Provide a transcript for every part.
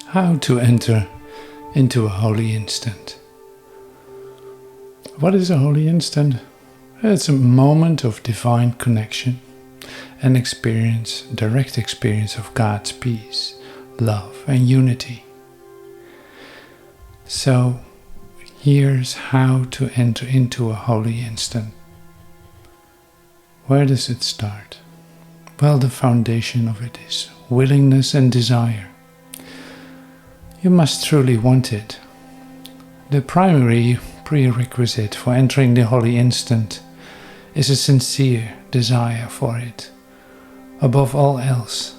How to enter into a holy instant. What is a holy instant? It's a moment of divine connection and direct experience of God's peace, love and unity. So here's how to enter into a holy instant. Where does it start? Well, the foundation of it is willingness and desire. You must truly want it. The primary prerequisite for entering the holy instant is a sincere desire for it, above all else.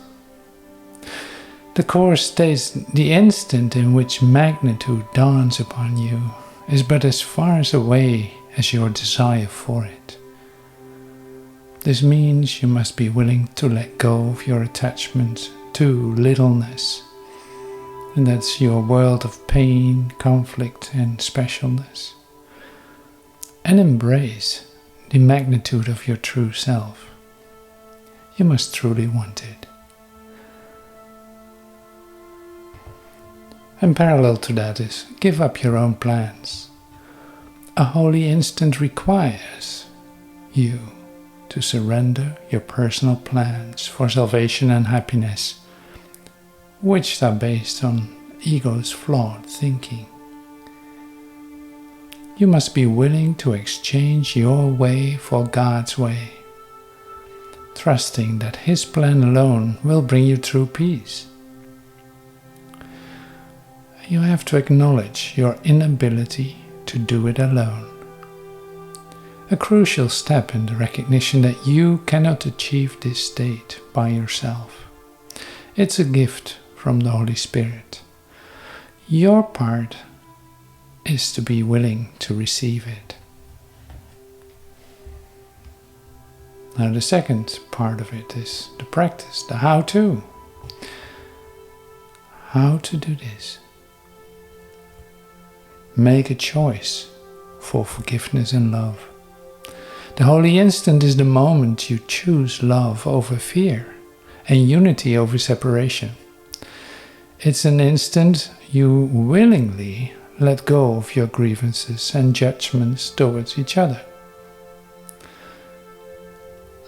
The Course states the instant in which magnitude dawns upon you is but as far away as your desire for it. This means you must be willing to let go of your attachment to littleness, and that's your world of pain, conflict and specialness, and embrace the magnitude of your true self. You must truly want it. And parallel to that is give up your own plans. A holy instant requires you to surrender your personal plans for salvation and happiness, which are based on ego's flawed thinking. You must be willing to exchange your way for God's way, trusting that His plan alone will bring you true peace. You have to acknowledge your inability to do it alone. A crucial step in the recognition that you cannot achieve this state by yourself. It's a gift from the Holy Spirit. Your part is to be willing to receive it. Now the second part of it is the practice, the how-to. How to do this. Make a choice for forgiveness and love. The holy instant is the moment you choose love over fear and unity over separation. It's an instant you willingly let go of your grievances and judgments towards each other.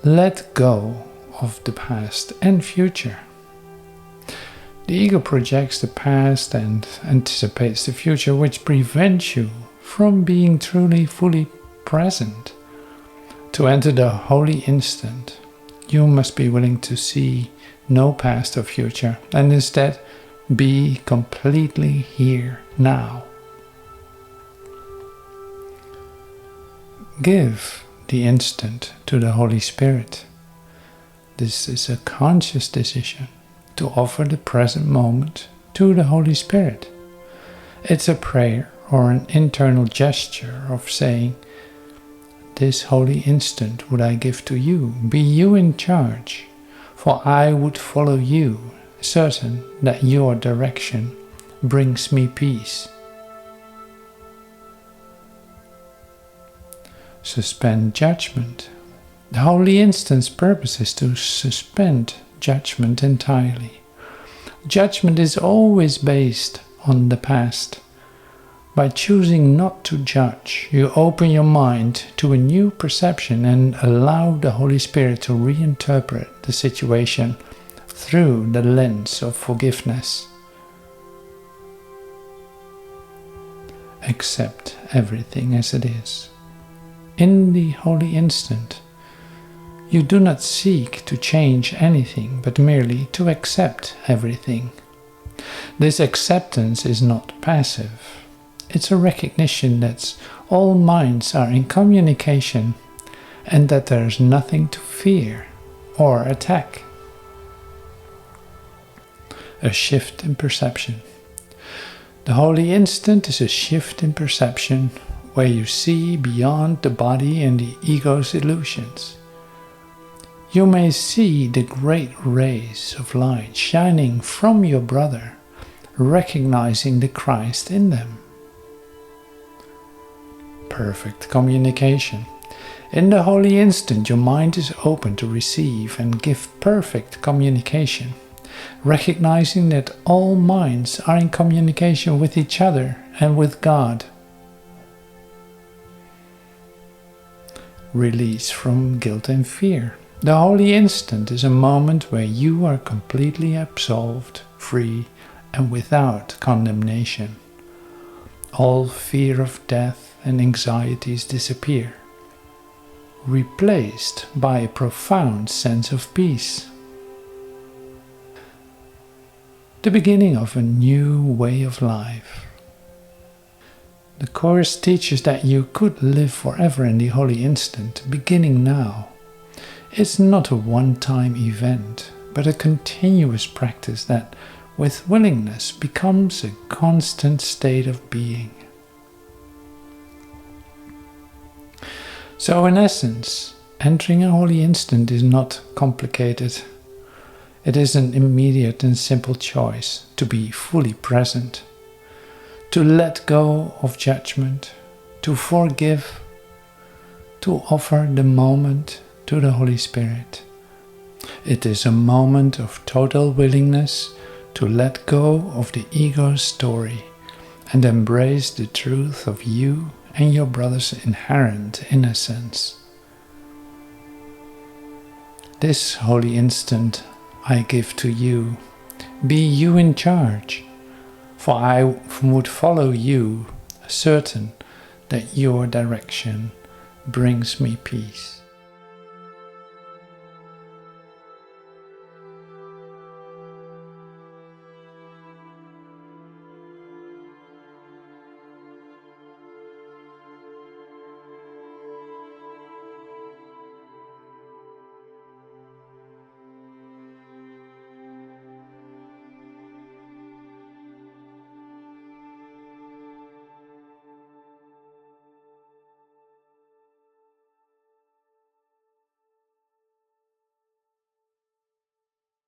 Let go of the past and future. The ego projects the past and anticipates the future, which prevents you from being truly, fully present. To enter the holy instant, you must be willing to see no past or future, and instead be completely here now. Give the instant to the Holy Spirit. This is a conscious decision to offer the present moment to the Holy Spirit. It's a prayer or an internal gesture of saying, "This holy instant would I give to you, be you in charge, for I would follow you, certain that your direction brings me peace." Suspend judgment. The holy instant's purpose is to suspend judgment entirely. Judgment is always based on the past. By choosing not to judge, you open your mind to a new perception and allow the Holy Spirit to reinterpret the situation through the lens of forgiveness. Accept everything as it is. In the holy instant, you do not seek to change anything, but merely to accept everything. This acceptance is not passive. It's a recognition that all minds are in communication and that there is nothing to fear or attack. A shift in perception. The holy instant is a shift in perception where you see beyond the body and the ego's illusions. You may see the great rays of light shining from your brother, recognizing the Christ in them. Perfect communication. In the holy instant, your mind is open to receive and give perfect communication. recognizing that all minds are in communication with each other and with God. Release from guilt and fear. The holy instant is a moment where you are completely absolved, free, and without condemnation. All fear of death and anxieties disappear, replaced by a profound sense of peace. The beginning of a new way of life. The Course teaches that you could live forever in the holy instant, beginning now. It's not a one-time event, but a continuous practice that, with willingness, becomes a constant state of being. So in essence, entering a holy instant is not complicated. It is an immediate and simple choice to be fully present, to let go of judgment, to forgive, to offer the moment to the Holy Spirit. It is a moment of total willingness to let go of the ego's story and embrace the truth of you and your brother's inherent innocence. This holy instant I give to you. Be you in charge, for I would follow you, certain that your direction brings me peace.